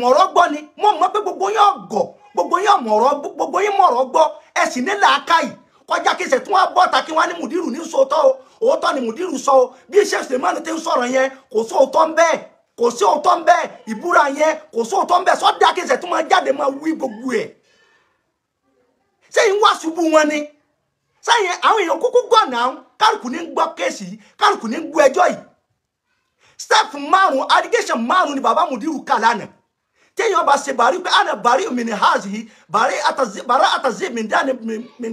mọ̀rọ̀ gbọ́ ni mo mọ̀ pé gbogbo yín ọ̀gọ̀ gbogbo yín gbogbo yín mọ̀rọ̀ gbọ́ ẹ sì ní làákàyè kọjá kí ṣe tún wá bọ́ ta kí wọ́n ní mùdírù ní sòótọ́ o òótọ́ ni mùdírù sọ o bí Sheikh Suleiman ti ń sọ̀rọ̀ yẹn kò sí òótọ́ ń bẹ́ẹ̀ kò sí òótọ́ ń bẹ́ẹ̀ ìbúra yẹn kò sí òótọ́ ń bẹ́ẹ̀ sọ́dá kí ṣe tún máa jáde máa wí gbogbo ẹ̀ sẹ́yìn wá ṣubú wọn ni sẹ́yìn àwọn èèyàn kúkú gbọ́ náà kálukú ní gbọ́ kéèsì kálukú ní gbọ́ ẹjọ́ yìí step 5 allegation 5 ni bàbá mùdírù kà lánàá téèyàn bá ṣe bàrí pé àná bàrí min hazihi bàrí àtàzí min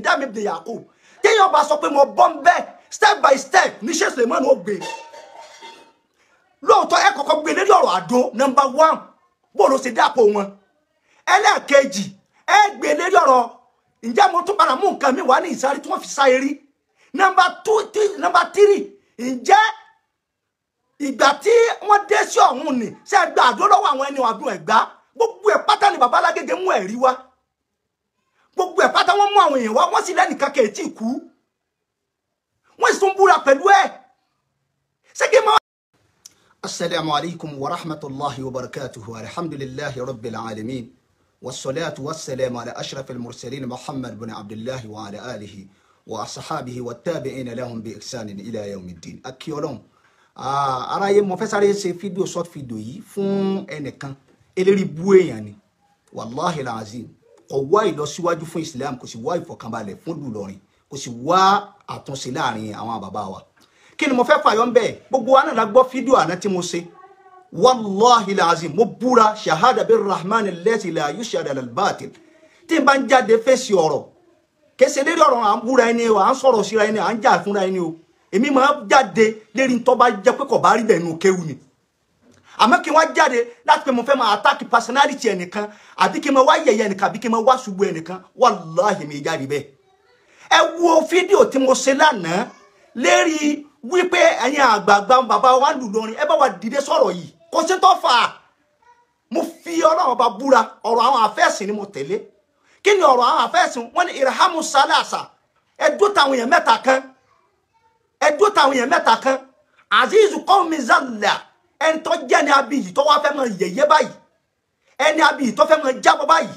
dami ibn Yaqub téèyàn bá sọ pé mo bọ́ ń bẹ́ẹ̀ step by step ní Sheikh Suleiman ó gbé lóòótọ́ ẹ kọ́kọ́ gbé lórí ọ̀rọ̀ àdó number 1 bó ló ṣe dápò wọn ẹlẹ́ẹ̀kejì ẹ gbé lórí ọ̀rọ̀ ǹjẹ́ mo tún padà mú nǹkan mi wá ní ìsáré tí wọ́n fi sá eré number 3 ǹjẹ́ ìgbà tí wọ́n dé sí ọ̀hún ni ṣe gba àdó lọ́wọ́ àwọn ẹni àdó ẹ̀gbá gbogbo ẹ̀ pátá ni bàbá Alágége mú ẹ̀rí wá gbogbo ẹ̀ pátá wọ́n mú àwọn èèyàn wá wọ́n sì lẹ́nìkan kẹ̀ẹ́tì kú wọ́n sì tún búra pẹ̀lú ẹ̀ ṣé kí n máa. Assalamu alaikum wa rahmatullahi wa barakatuhu alhamdulillahi rabbil alamin wassalatu wassalamu ala ashrafil mursalin Muhammad bin Abdullahi wa ala alihi wa ashabihi wa tabi'ina lahum bi ihsanin ila yawmiddin akiyolon aráyé mo fẹ́ sáré ṣe fídíò short fídíò yìí fún ẹnìkan eléri bú èèyàn ni wallahi alazim kò wá ìlọsíwájú fún Islam kò sì wá ìfọ̀kànbalẹ̀ fún Ìlọrin kò sì wá àtúnṣe láàrin àwọn bàbá wa kí ni mo fẹ́ fàyọ ńbẹ̀ gbogbo wa náà la gbọ́ fídíò àná tí mo ṣe wallahi alazim mo búra shahada bir rahman allati la yushhad al batil tí n bá ń jáde fèsì ọ̀rọ̀ kèsè lérí ọ̀rọ̀ à ń búra ẹni o à ń sọ̀rọ̀ síra ẹni à ń jà fúnra ẹni o èmi máa jáde lérí tó bá jẹ́ pé kò bá rí bẹ́ẹ̀ nù kéwù ni àmọ́ kí wọ́n jáde láti pé mo fẹ́ máa attack personality ẹnìkan àbí kí n máa wá yẹ̀yẹ́ ẹnìkan àbí kí n máa wá ṣubú ẹnìkan wallahi mi jáde bẹ́ẹ̀ ẹ wo fídíò tí mo ṣe lánàá lérí wípé ẹ̀yin àgbààgbà bàbá wa lù lórin ẹ bá wa dìde sọ̀rọ̀ yìí kò sí tó fà á mo fi Ọlọ́run bá búra ọ̀rọ̀ àwọn àfẹ́sìn ni mo tẹ̀lé kí ni ọ̀rọ̀ àwọn àfẹ́sìn wọ́n ní irhamu salasa ẹdó táwọn èèyàn mẹ́ta kan azizu qawmi zalla ẹni tó jẹ́ ní abiyì tó wá fẹ́ mọ yẹ̀yẹ́ báyìí ẹni abiyì tó fẹ́ mọ jábọ́ báyìí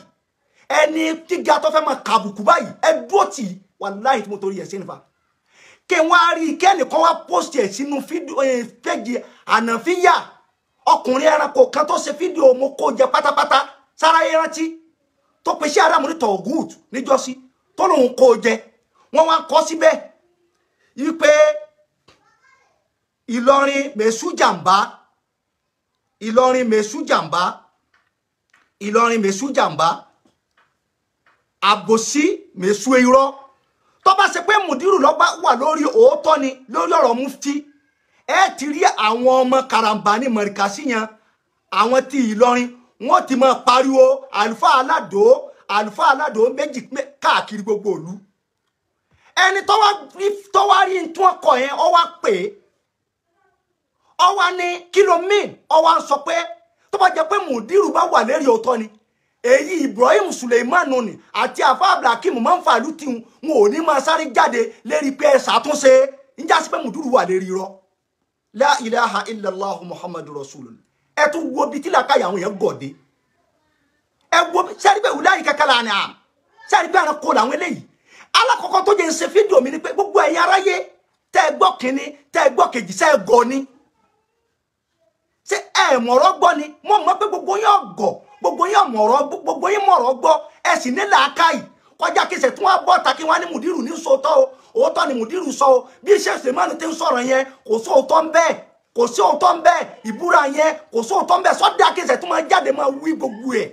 ẹni tíga tó fẹ́ mọ kàbùkù báyìí ẹdó tì wallahi tí mo torí ẹ̀ sí nífa kí wọ́n á rí kẹ́nìkan wá post ẹ̀ sínú fídíò péjì ànàfíyà ọkùnrin ẹranko kan tó ṣe fídíò mo kó jẹ pátápátá sára ẹrántí tó pe sí aráàmù ní tọ̀gùt níjọ́sí tó lòun kó jẹ wọ́n wá kọ́ síbẹ̀ wípé Ìlọrin mèsù jàmbá àbòsí mèsù irọ́ tó bá ṣe pé mùdírù ló bá wà lórí òótọ́ ni lórí ọ̀rọ̀ mufti ẹ ti rí àwọn ọmọ karambà ní mọ̀ríkàsí yẹn àwọn tí Ìlọrin wọ́n ti máa pariwo àlùfáà aládò méjì káàkiri gbogbo ìlú ẹni tó wá rí tí wọ́n kọ yẹn ó wá pè é ó wá ní kílómìn ó wá ń sọ pé tó bá jẹ́ pé mùdírù bá wà lérí òótọ́ ni èyí Ibrahim Suleiman ni àti àfá Abdulhakeem máa ń fàlú tí wọn ò ní máa sáré jáde lérí pé ẹ ṣàtúnṣe ń já sí pé mùdírù wà lérí irọ́ la ilaha illallah muhammadu rasulullah ẹ tún wo bí tí làkàyà àwọn èèyàn gọ̀dé ẹ wo sẹ́rí pé wùláyì kẹ́kẹ́ láàrin àmì sẹ́rí pé àwọn kò làwọn eléyìí alákọ̀ọ́kọ́ tó jẹ́ ń ṣe fídíò mi ni pé gbogbo ẹ̀yin aráyé tẹ́ ẹ gbọ́ kínní tẹ́ ẹ gbọ́ kejì sẹ́ ẹ gọ̀ ni ṣé ẹ mọ̀rọ̀ gbọ́ ni mo mọ̀ pé gbogbo yín ọ̀gọ̀ gbogbo yín mọ̀rọ̀ gbọ́ ẹ sì ní làákàyè kọjá kí ṣe tún wá bọ́ ta kí wọ́n ní mùdírù ní sòótọ́ o òótọ́ ni mùdírù sọ o bí Sheikh Suleiman ti ń sọ̀rọ̀ yẹn kò sí òótọ́ ń bẹ́ẹ̀ kò sí òótọ́ ń bẹ́ẹ̀ ìbúra yẹn kò sí òótọ́ ń bẹ́ẹ̀ sọ́dá kí ṣe tún máa jáde máa wí gbogbo ẹ̀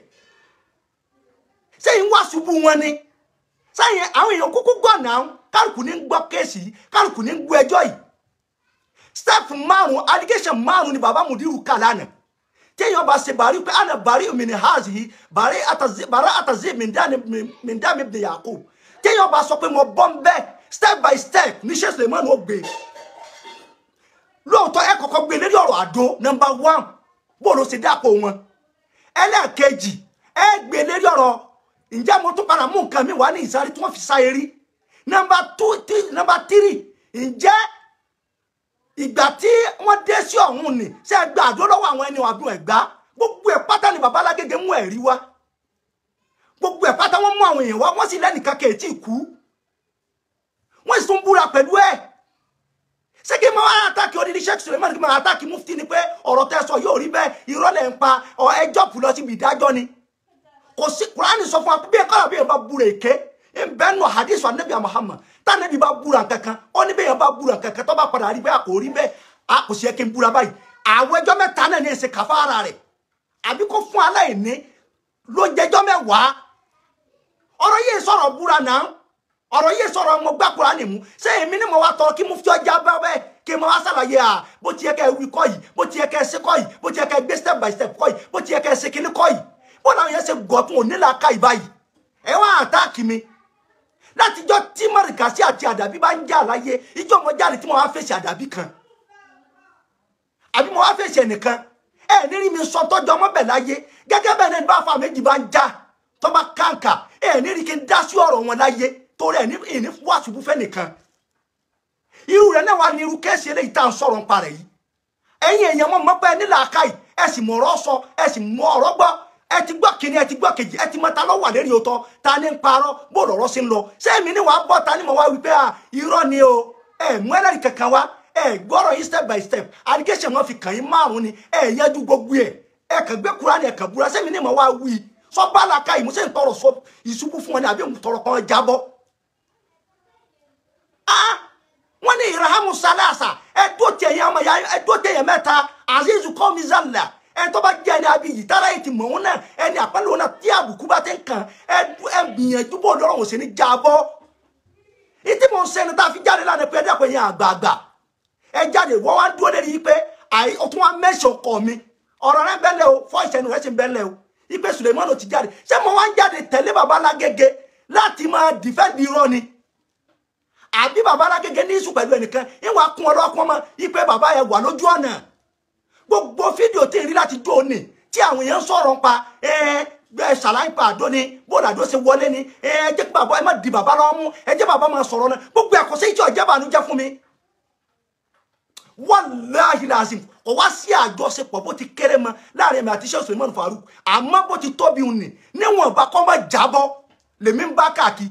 sẹ́yìn wá ṣubú wọn ni sẹ́yìn àwọn èèyàn kúkú gbọ́ náà kálukú ní gbọ́ kéèsì kálukú ní gbọ́ ẹjọ́ yìí step 5 allegation 5 ni bàbá mùdírù kà lánàá téèyàn bá ṣe bàrí pé àná bàrí min hazihi bàrí àtàzí min dami ibn Yaqub téèyàn bá sọ pé mo bọ́ ń bẹ́ẹ̀ step by step ní Sheikh Suleiman ó gbé lóòótọ́ ẹ kọ́kọ́ gbé lérí ọ̀rọ̀ àdó number 1 bó ló ṣe dápò wọn ẹlẹ́ẹ̀kejì ẹ gbé lérí ọ̀rọ̀ ǹjẹ́ mo tún padà mú nǹkan mi wá ní ìsáré tí wọ́n fi sá eré number 3 ǹjẹ́ ìgbà tí wọ́n dé sí ọ̀hún ni ṣe gba àdó lọ́wọ́ àwọn ẹni àdó ẹ̀gbá gbogbo ẹ̀ pátá Kùránì bàbá Alágége mú ẹ̀rí wá gbogbo ẹ̀ pátá wọ́n mú àwọn èèyàn wá wọ́n sì lẹ́nìkan kẹ̀ tí kú wọ́n sì tún búra pẹ̀lú ẹ̀ ṣé kí máa àtàkì odidi Sheikh Suleiman kí máa àtàkì mufti ni pé ọ̀rọ̀ tẹ́ sọ yóò rí bẹ́ẹ̀ irọ́ lẹ̀ ń pa ẹjọ́ pù lọ síbi ìdájọ́ ni kò sí Kùránì sọ fún wa bí ẹ̀kọ́ àbí ẹ̀ bá búra èké ń bẹ́ẹ̀ nù hadith Ànábì Muhammad tá Ànábì bá búra kankan ó ní bẹ́ẹ̀ bá búra kankan tó bá padà rí bẹ́ẹ̀ kò rí bẹ́ẹ̀ a kò sí ẹ kí n búra báyìí àwọn ẹjọ́ mẹ́ta náà ní ẹsẹ̀ kàfàrà rẹ̀ àbí kó fún aláìní ló jẹjọ́ mẹ́wàá ọ̀rọ̀ yìí sọ̀rọ̀ búra náà ọ̀rọ̀ yìí sọ̀rọ̀ mo gbá Kùránì mú ṣé èmi ni mo wá tọrọ kí mufti ọjà bá bẹ́ẹ̀ kí mo wá ṣàlàyé bó ti yẹ kẹ́ wí kọ́ yìí bó ti yẹ kẹ́ ṣe kọ́ yìí bó ti yẹ kẹ́ gbé step by step kọ́ yìí bó ti yẹ kẹ́ ṣe kíní kọ́ yìí bó làwọn yẹn ṣe gọ̀tún onílàáká ìbáyìí ẹ wá àtáàkì mi látijọ́ tí Marikasi àti Àdàbí bá ń jà láyé ìjọ mo jáde tí mo wá fèsì Àdàbí kan àbí mo wá fèsì ẹnìkan ẹ ní rí mi sọ tọ́jọ́ ọmọ bẹ̀ láyé gẹ́gẹ́ bẹ́ẹ̀ ni bá fa méjì bá ń já tó bá kàǹkà ẹ ní rí kí n dá sí ọ̀rọ̀ wọn láyé torí ẹ ní wá ṣubú fẹ́ nìkan irú rẹ̀ náà wà ní irú kéèsì eléyìí tá à ń sọ̀rọ̀ ń parẹ̀ yìí ẹ̀yin èèyàn mọ̀ mọ́ pé ní làákàyè ẹ sì mọ̀ ọ̀rọ̀ sọ ẹ sì mọ̀ ọ̀rọ̀ gbọ́ ẹ ti gbọ́ kíní ẹ ti gbọ́ kejì ẹ ti mọ̀ ta ló wà lérí òótọ́ ta ní ń parọ́ bó lọ̀rọ̀ sí ń lọ ṣé èmi ni wàá bọ́ ta ni mo wá wípé irọ́ ni o ẹ mú ẹlẹ́rìí kankan wá ẹ gbọ́rọ̀ yìí step by step allegation wọn fi kàn yín márùn-ún ni ẹ yanjú gbogbo ẹ kàn gbé Kùránì ẹ kàn búra ṣé èmi ni mo wá wí sọ bá làákàyè mo ṣe ń tọrọ sọ ìṣubú fún wọn ni àbí mo tọrọ kan jábọ́ wọ́n ní ìrahamu salasa ẹ̀dọ́ tẹ̀yẹ ọmọ ya ẹ̀dọ́ tẹ̀yẹ mẹ́ta azizu kọ́mi zalla ẹ̀tọ́ bá jẹ́ ẹni abiyì tára yìí ti mọ̀ wọn náà ẹni àpẹẹrẹ wọn náà tí àbùkù bá ti ń kàn ẹ̀gbìyànjú bò lọ́rọ̀ wọn sì ní jábọ́ ìtí mò ń sẹ́ni tá a fi jáde lánàá pé ẹ̀dá pé yẹn àgbààgbà ẹ jáde wọ́n wá dúró lérí pé ọtún wá mẹ́sàn kọ̀ mi ọ̀rọ̀ rẹ bẹ́lẹ̀ o fọ́ ìṣẹ́nu rẹ sì bẹ́lẹ̀ o ipe Suleiman ti jáde ṣé mo wá ń jáde tẹ̀lé baba Alágége láti máa dìfẹ́ǹdì irọ́ ni àbí baba Alágége ní ìsù pẹ̀lú ẹnìkan ìwà kún ọlọ́kùn ọmọ ipe bàbá yẹn wà lójú ọ̀nà gbogbo fídíò tí ń rí láti jó ní tí àwọn èèyàn sọ̀rọ̀ ń pa ṣàlàyé pa àdó ni bóòlù àdó ṣe wọlé ni jẹ́ kí bàbá ẹ má di bàbá lọ́wọ́ mú ẹ jẹ́ bàbá máa sọ̀rọ̀ náà gbogbo ẹ̀kọ́ sí ìjọ ìjẹ́bà ló jẹ́ fún mi wallahi lazim kò wá sí àjọṣepọ̀ bó ti kéré mọ́ láàrin mi àti Sheikh Suleiman Farouk àmọ́ bó ti tóbi òun ni níwọ̀n bá kọ́ mọ́ jábọ́ lèmi ń bá káàkiri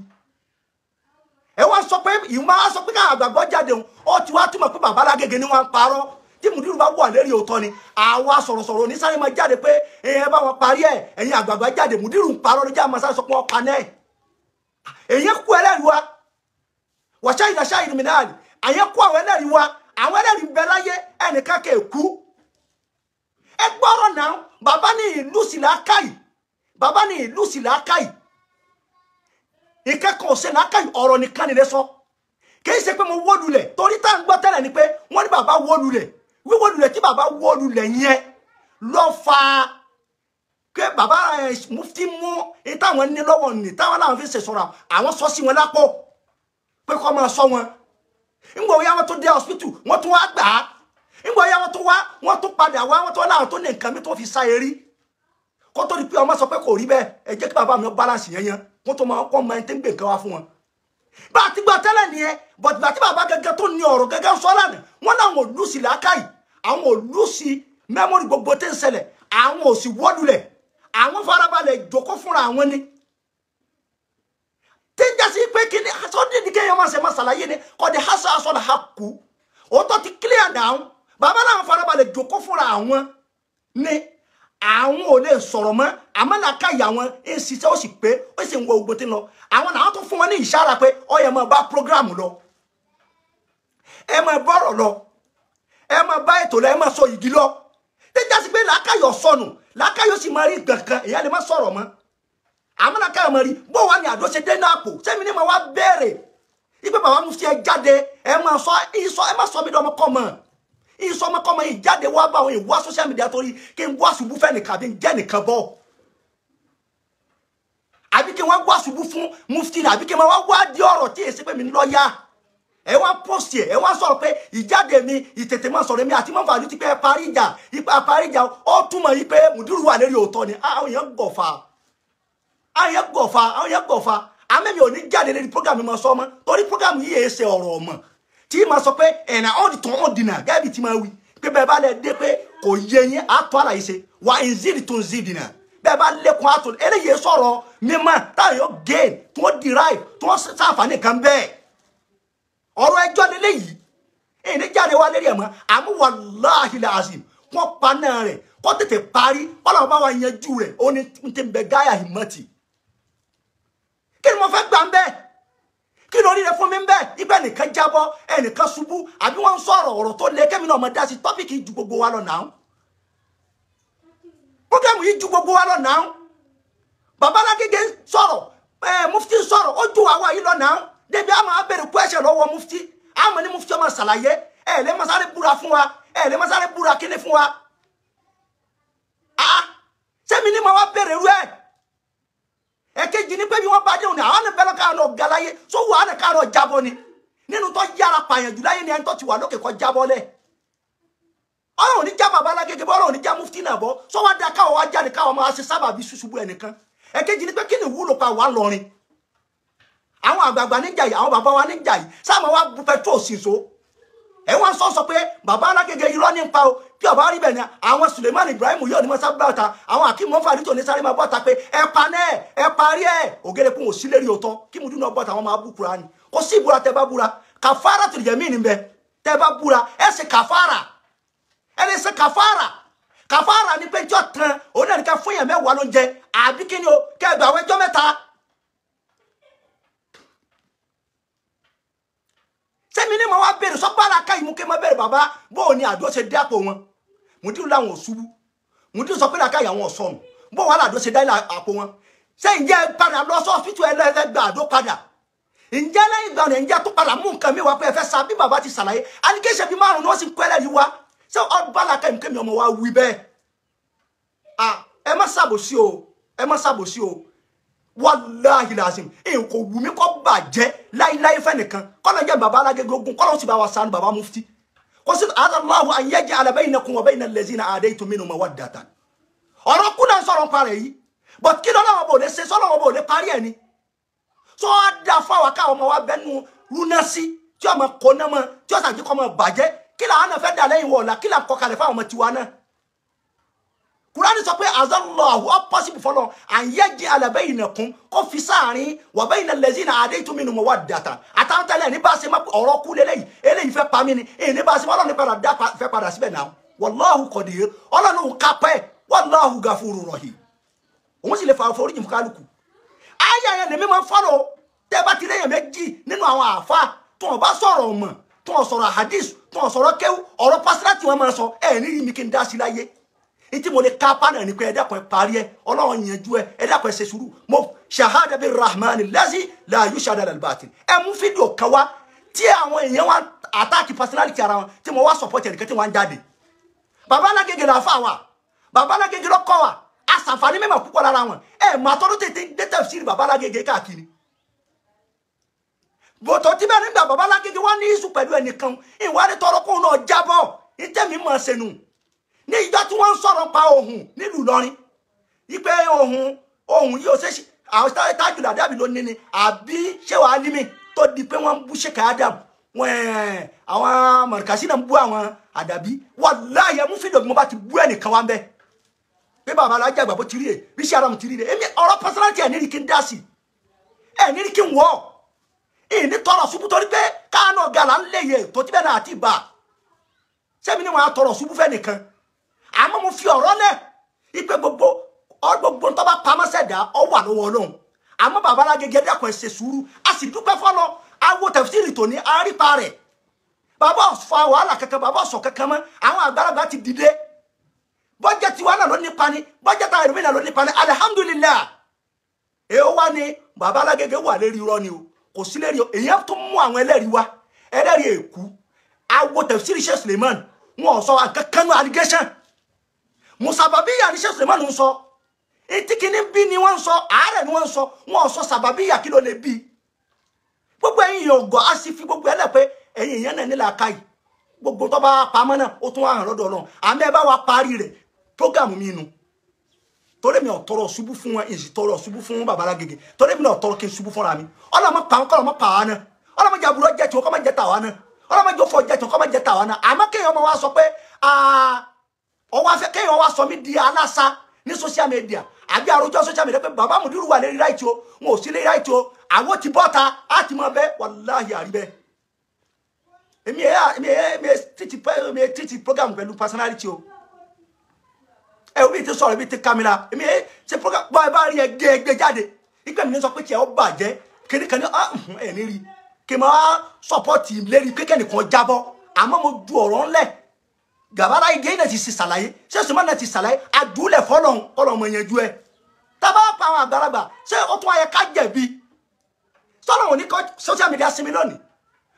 ẹ wá sọ pé ìmọ̀ á sọ pé káà àgbàgbọ́ jáde òun ó ti wá túmọ̀ pé bàbá Alágége ni wọ́n ń parọ́ tí mùdírù bá wà lérí òótọ́ ni àwa sọ̀rọ̀sọ̀rọ̀ ní sáré máa jáde pé ẹ bá wọn parí ẹ ẹ̀yin àgbàgbà jáde mùdírù ń parọ́ ní jáàmù sáré sọ pé wọ́n pa náà èyí kú ẹlẹ́rìí wa wàṣà ìdáṣà ìrìnmìnàlì àyẹ kú àwọn ẹlẹ́rìí wa àwọn ẹlẹ́rìí ń bẹ láyé ẹnìkan kè kú ẹ gbọ́rọ̀ náà bàbá ní ìlú sílàákàyè bàbá ní ìlú sílàákàyè ìkẹ́kọ̀ọ́ ṣe làákàyè ọ̀rọ̀ nìkan ni lè sọ kì í ṣe pé mo wó lulẹ̀ torí tá à ń gbọ́ tẹ́lẹ̀ ni pé wọ́n ní bàbá wó lulẹ̀ wíwó lulẹ̀ tí bàbá wó lulẹ̀ yẹn lọ fa pé bàbá mufti mú ìtàwọn ní lọ́wọ́ ní táwọn làwọn fi ṣe sọ̀rọ̀ àwọn sọ sí wọn lápò pé kọ́ máa sọ wọn ńgbà wọ́n yá wọn tó dé hospital wọ́n tún wá gbà á ńgbà wọ́n yá wọn tó wá wọ́n tó padà wá wọ́n tó láwọn tó ní nǹkan mi tó fi sá eré kó tó di pé ọmọ sọ pé kò rí bẹ́ẹ̀ ẹ jẹ́ kí bàbá mi balance yẹn kó tó máa kọ́ máa ń tẹ́ ń gbé nǹkan wá fún wọn. bá a ti gbọ́ tẹ́lẹ̀ nìyẹn but bá tí bàbá gẹ́gẹ́ tó ní ọ̀rọ̀ gẹ́gẹ́ sọ lánàá wọ́n náà wọn ò lù sí làákàyè àwọn ò lù sí mẹ́mórì gbogbo tẹ́ ń ṣẹlẹ̀ àwọn ò sì wọ́lulẹ̀ àwọn farabalẹ̀ jókòó fúnra àwọn ni. tí ń jásí pé kí ni aṣọ dídí kéèyàn máa ṣe máa ṣàlàyé ni kọ́ni aṣọ là á kú òótọ́ ti clear down bàbá náà farabalẹ̀ jókòó fúnra àwọn ni àwọn ò lè sọ̀rọ̀ mọ́ àmọ́ làákàyè àwọn ń ṣiṣẹ́ ó sì pé ó sì ń wo ogun tí ń lọ àwọn làwọn tó fún wọn ní ìṣára pé ó yẹ máa bá prógráàmù lọ ẹ máa bọ́rọ̀ lọ ẹ máa bá ètò lọ ẹ máa sọ ìdí lọ tẹ́jà sí pé làákàyè ọ̀sọ̀nù làákàyè ó sì máa rí kankan èyí á lè má sọ̀rọ̀ mọ́ àmọ́ làákàyè máa rí bó wà ní àdó ṣe dé náà pò sẹ́mi ní ma wá béèrè ipe bàbá mi fi ẹ jáde ẹ máa sọ ẹ má sọ mi dọ́mọ kọ́ mọ́ ìsọmọkọmọ yìí jáde wá bá àwọn ìwá social media torí kí n wá ṣubú fẹ́ nìkan àbí jẹ́ nìkan bọ́ àbí kí n wá wá ṣubú fún mufti àbí kí n wá wá di ọ̀rọ̀ tí èsì pé mi ń lọ yá ẹ wá post ẹ wá sọ̀rọ̀ pé ìjáde mi ìtètè máa sọ̀rọ̀ mi àti mọ́fà lùtí pé ẹ parí ìjà ó túmọ̀ yìí pé mùdúrù wà lérí òótọ́ ni àwọn èèyàn gọ̀fà àmẹ́mi ò ní jáde lérí program mi máa sọ ọmọ torí program yìí èé ṣe ọ̀rọ̀ ọmọ tí ma sọ pé ẹ̀nà ọ̀dì tán ọ̀dìnà gẹ́bì tí ma wí pé bẹ́ẹ̀ bá lè dé pé kò yé yín á tó àlàyé ṣe wà inziri tó ń zidina bẹ́ẹ̀ bá lékun á tó eléyìí sọ̀rọ̀ mímọ́ táwọn yóò gain tí wọ́n derive tí wọ́n ṣàǹfààní kan bẹ́ẹ̀ ọ̀rọ̀ ẹjọ́ lélẹ́yìí èyí ní jáde wá lérí ẹ̀ mọ́ àmú wallahi lazim wọ́n pa náà rẹ̀ kó tètè parí ọlọ́run bá wa yanjú rẹ̀ ó ní ti bẹ̀ gáyà himmati kí ni mo fẹ́ gbà ń bẹ́ẹ̀ kí ló rí rẹ fún mi ń bẹ́ẹ̀ ibẹ̀ nìkan jábọ́ ẹnìkan ṣubú àbí wọ́n ń sọ̀rọ̀ ọ̀rọ̀ tó lé kẹ́mi náà mọ̀ dá sí tọ́pìkì ju gbogbo wa lọ náà pọ́gẹ́mù yìí ju gbogbo wa lọ náà Babalágége sọ̀rọ̀ mufti sọ̀rọ̀ ó ju àwa yìí lọ náà débi àmọ́ abẹ́rẹ́ kú ẹ̀ṣẹ̀ lọ́wọ́ mufti àmọ́ ní mufti ọmọ ṣàlàyé lè má sáré búra fún wa lè má sáré búra kíní fún wa sẹ́mi ní ma wá bẹ̀rẹ̀ rú ẹ̀ ẹ̀kejì ní pé bí wọ́n bá dé òní àwọn ẹ̀bẹ̀rẹ̀ káà náà galaye sówó àwọn ẹ̀ka náà jábọ́ ni nínú tó yára pààyàn jù láyé ni ẹni tó ti wà lókè kọ́ jábọ́ lẹ̀ ọ̀rọ̀ ní já Babalágége bọ́ ọ̀rọ̀ ní já mufti náà bọ́ sọ́wọ́ dá káwọ́ wá jáde káwọ́ máa ṣe sábà bí ṣùṣubú ẹnìkan ẹ̀kejì ní pé kí ni wúlò pa wà lọrin àwọn àgbààgbà níjà yìí àwọn bàbá wa níjà yìí sáà máa wá bu petrol sí so ẹ wọ́n sọ pé Babalágége irọ́ ní pa o tí ọba rí bẹ̀ ni àwọn Suleiman Ibrahim yóò ní mọ́ sábàtà àwọn Akeem Mofari tó ní sáré máa bọ́ta pé ẹ pa náà ẹ parí ẹ ògèrè kún òsì lérí òótọ́ kí mo dúnà bọ́ta àwọn máa bú Kùránì kò sí ìbúra tẹ bá búra kàfàrà tó yẹ mí ní bẹ tẹ bá búra ẹ ṣe kàfàrà ẹ lè ṣe kàfàrà ní pé jọ tán òun náà ní ká fún yẹn mẹ́wàá ló ń jẹ àbí kí ni o kẹgbà àwọn ẹjọ́ mẹ́ta sẹ́mi ní ma wá bẹ̀rẹ̀ sọ́pàá ká ìmú kí ma bẹ̀rẹ̀ bàbá bóò ní àdó ṣe dápò wọn mùdírù láwọn òṣùwú mùdírù sọ pé làkà ìyàwó ọ̀sọ́nù bóò wà làdó ṣe dáìlà àpò wọn ṣé ǹjẹ́ padà lọ sọ́ọ̀fíìtì ẹlẹ́gbà àdó padà ǹjẹ́ lẹ́yìn ìgbà ọ̀nà ǹjẹ́ tó padà mú nǹkan mi wá pé ẹ fẹ́ sa bí bàbá ti ṣàlàyé alíkéṣe bí márùn-ún ni wọ́n sì ń kọ́ ẹlẹ́rìí wá ṣé ọba làkà ìmú kémi ọmọ wa wí bẹ́ẹ̀ ẹ má ṣàbòsí o wallahi lazim kò wù mí kó bàjẹ́ láíláí fẹ́ nìkan kọ́nà jẹ́ Babalágége ogun kọ́nà sì bá wa sanu bàbá mufti kò sí Allahu an yaj'ala bainakum wa bayna allazina adaytum minhum mawaddatan ọ̀rọ̀ kú náà sọ̀rọ̀ parẹ̀ yìí but kí lọ́wọ́ bò lè ṣe sọ́lọ́wọ́ bò lè parí ẹ̀ ni tó á da fún àwọn káwọn ọmọ wa bẹnu rúná sí tí ọmọ kò náà mọ tí ọ̀sán àti kọ́ mọ bàjẹ́ kí làwọn náà fẹ́ dà lẹ́yìn wọ̀ọ̀la kí làwọn kọ́ kalẹ̀ fáwọn ọmọ tiwa náà Kùránì sọ pé azallahu possible fọlọ àyẹ́jì alẹ́bẹ́yìn nìkún kó fi sáàrin wà bẹ́yìn náà lẹ́sìn náà adétún mi nù mọ́ wà dàtà àtàwọn tẹ́lẹ̀ ní bá ṣe má ọ̀rọ̀ kú lélẹ́yìn eléyìí fẹ́ pa mí ni èyí ní bá ṣe ọlọ́run fẹ́ padà síbẹ̀ náà wallahu qadir ọlọ́run kápẹ́ wallahu gafurur rahim òun sì lè fa àforíjì fún kálukú ayé ayé lèmi máa ń fọ́lọ̀ tẹ́ bá ti lẹ́yìn méjì nínú àwọn àfa tó wọn bá sọ̀rọ̀ ọmọ tó wọn sọ̀rọ̀ hadith tó wọn sọ̀rọ̀ kéwú ọ̀rọ̀ pásítọ̀ tí wọ́n máa sọ ẹ̀ ní mi kí n dá sí láyé ìtí mo lè ká pánà ní pé ẹ dákun ẹ parí ẹ ọlọ́run yanjú ẹ dákun ẹ ṣe sùúrù mo ṣahada bi rahman lazi la yushada al batil ẹ mú fídíò kan wá tí àwọn èèyàn wá àtàkì personality ara wọn tí mo wá support ẹnìkan tí wọ́n ń jáde Babalágége la fa wa Babalágége ló kọ́ wa àṣàǹfààní mẹ́mọ̀ púpọ̀ lára wọn ẹ mà tọ́dún tètè dé tafsir Babalágége káàkiri bòtò tí bẹ́ẹ̀ nígbà Babalágége wọ́n ní ìṣù pẹ̀lú ẹnìkan ìwádìí tọrọ kóun náà jábọ̀ ìtẹ́mi mọ̀ ṣẹnu ní ìjọ tí wọ́n ń sọ̀rọ̀ pa ohun nílùú Ìlọrin wípé ohun yìí ó ṣe àwọn Tajul Adabi ló ní ni àbí ṣé wàá ní mi tó di pé wọ́n ń bú Sheikh Adam àwọn Markazi náà ń bú àwọn Adabi wallahi mú fídíò bí mo bá ti bú ẹnìkan wá ń bẹ́ pé bàbá alájà àgbà bó ti rí rè bí ṣe ara mi ti rí rè èmi ọ̀rọ̀ personality ẹ̀ nírí kí n dá sí ẹ̀ nírí kí n wọ̀ ní tọrọ ṣubú torí pé káànà gàlà ń lè yẹ tó ti bẹ́ẹ̀ náà àti ìbá sẹ́mi ni wọ́n á tọrọ ṣubú fẹ́ nìkan àmọ́ mo fi ọ̀rọ̀ lẹ̀ ipe gbogbo tó bá pamọ́ sẹ̀dá ọ wà lọ́wọ́ Ọlọ́run àmọ́ Babalágége dákun ẹ ṣe sùúrù a sì dúpẹ́ fọ́lọ́ awo tẹ̀fsírì tòní àrípa rẹ̀ bàbá ọ̀fà wàhálà kankan bàbá ọ̀sọ̀ kankan mọ́ àwọn àgbàlagbà ti dìde bọ́jẹ̀tì wa náà ló nípa ni bọ́jẹ̀tì àwọn ìròyìn náà ló nípa ni alihamudulilayi èèwọ̀ wa ni Babalágége wà lérí irọ́ ni o kò sí lérí o èèyàn tó mú àwọn ẹlẹ́rìí wa ẹlẹ́rìí èkú awo tẹ̀fsírì Sheikh Suleiman wọn sọ àkàkànnú allegation musababiya ni Sheikh Suleiman ń sọ etí kìíní bí ni wọ́n ń sọ àárẹ̀ ni wọ́n ń sọ wọ́n sọ sababiya kí ló lè bí gbogbo ẹ̀yin yóò gọ́ a sì fi gbogbo ẹlẹ́ pé ẹ̀yin èèyàn náà nílà káyì gbogbo tó bá pamọ́ náà ó tún wà hàn lọ́dọ̀ Ọlọ́run àmì ẹ bá wa parí rẹ̀ prógámù mi nu torí mi ò tọrọ ṣubú fún wọn èsì tọrọ ṣubú fún Babalágége torí mi náà tọrọ kí n ṣubú fúnra mi ọlọ́mọ pa wọn kọ́ ọlọ́mọ pa wá náà ọlọ́mọ jàbúrò jẹ́ tí wọ́n kọ́ máa jẹ́ tàwa náà ọlọ́run máa jọ fọ jẹ tó kọ́ máa jẹ tàwa náà àmọ́ kéèyàn máa wá sọ pé ọwọ́ afẹ́ kéèyàn wá sọ mí di aláṣà ní social media àbí àròjọ social media pé bàbá Mudiru wà lérí right o wọn ò sí lérí right o àwọn ti bọ́ta á ti mọ bẹ́ẹ̀ wàláhì àríbẹ́ èmi títí program pẹ̀lú personality o obi ti sọ̀rọ̀ bí ti kamera èmi ṣe program bọ́ ẹ bá rí ẹ gbé jáde ìgbẹ́ mi ní sọ pé tiẹ̀ ó bàjẹ́ kìnnìkan ní ẹ̀ ní rí kí n máa support lérí pé kẹ́nìkan jábọ́ àmọ́ mo ju ọ̀rọ̀ ńlẹ̀ gàbára igi náà ti sì ṣàlàyé ṣé sùnmọ́ náà ti ṣàlàyé àdúlẹ̀ fọlọ́n ọmọ yẹn ju ẹ tábà pa àwọn àgbàlagbà ṣé ó tún ayẹ ká jẹ̀bi sọ́nà òní kọ́ social media sinmi lónìí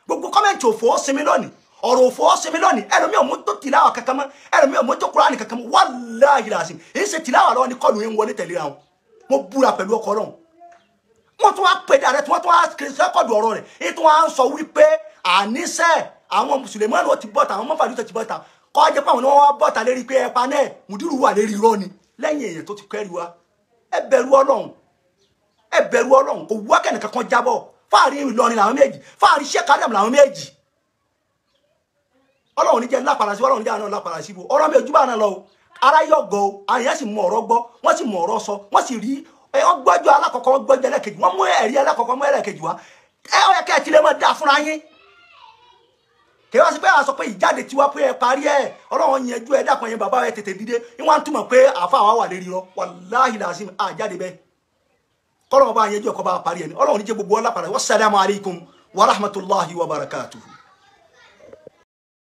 gbogbo kọ́mẹ̀ntì òfò sinmi lónìí ọ̀rọ̀ òfò sinmi lónìí ẹlòmíì ò mú tó tìláwà kankan mọ́ ẹlòmíì ò mú tó Kùránì kankan mọ́ wàláhì làásìm èyí ṣe tìláwà lọ́wọ́ ní kọ́ọ̀lù yẹn wọlé tẹ̀lé àwọn mo búra pẹ̀lú ọkọ̀ ọlọ́run wọ́n tún wá pè dáadẹ́ tí wọ́n tún wá kìrìsìtẹ́kọ̀dù ọ̀rọ̀ rẹ̀ èyí tún wá ń sọ wípé àníṣe àwọn mùsùlùmí wọn ti bọ́ta àwọn mọ́fàlú ti bọ́ta kọ́ jẹ́ pé àwọn ni wọ́n wá bọ́ta lérí pé ẹ̀pà náà Mudiru wà lérí irọ́ ni lẹ́yìn èèyàn tó ti kẹ́rì wa ẹ bẹ̀rù ọlọ́run kò wá kẹ́nìkan kan jábọ̀ fáàrí Ìlọrin làwọn méjì fáàrí Sheikh Adam làwọn méjì ọlọ́run ní jẹ́ ńlápàdà sí ọlọ́run ní jẹ́ àná ńlápàdà sí ibò ọ̀rọ̀ mi ojú bá náà lọ ara yọ̀gọ̀ o àwọn èèyàn sì mọ ọ̀rọ̀ gbọ́ wọ́n sì mọ ọ̀rọ̀ sọ wọ́n sì rí ọgbọ́jọ́ alákọ̀ọ́kọ́ wọ́n gbọ́jọ́ ẹlẹ́kejì wọ́n mú ẹ̀rí alákọ̀ọ́kọ́ mú ẹlẹ́kejì wá ọ̀yẹ́ kẹ́ ẹ̀ tilẹ̀ máa dá fúnra yín kí wọ́n sì pé àwọn sọ pé ìjáde tiwa pé ẹ parí ẹ̀ ọlọ́run yẹn ju ẹ dákan yẹn bàbá ẹ tètè dìde ní wọ́n á túmọ̀ pé àfa àwa wà lérí rọ wàláhì làásìm àjáde bẹ́ẹ̀ kọ́lọ́run bá yẹn ju ẹ̀kọ́ bá parí ẹ̀ ní ọlọ́run ní jẹ́ gbogbo ọlá padà wassalamu alaikum wa rahmatullahi wa barakatuh.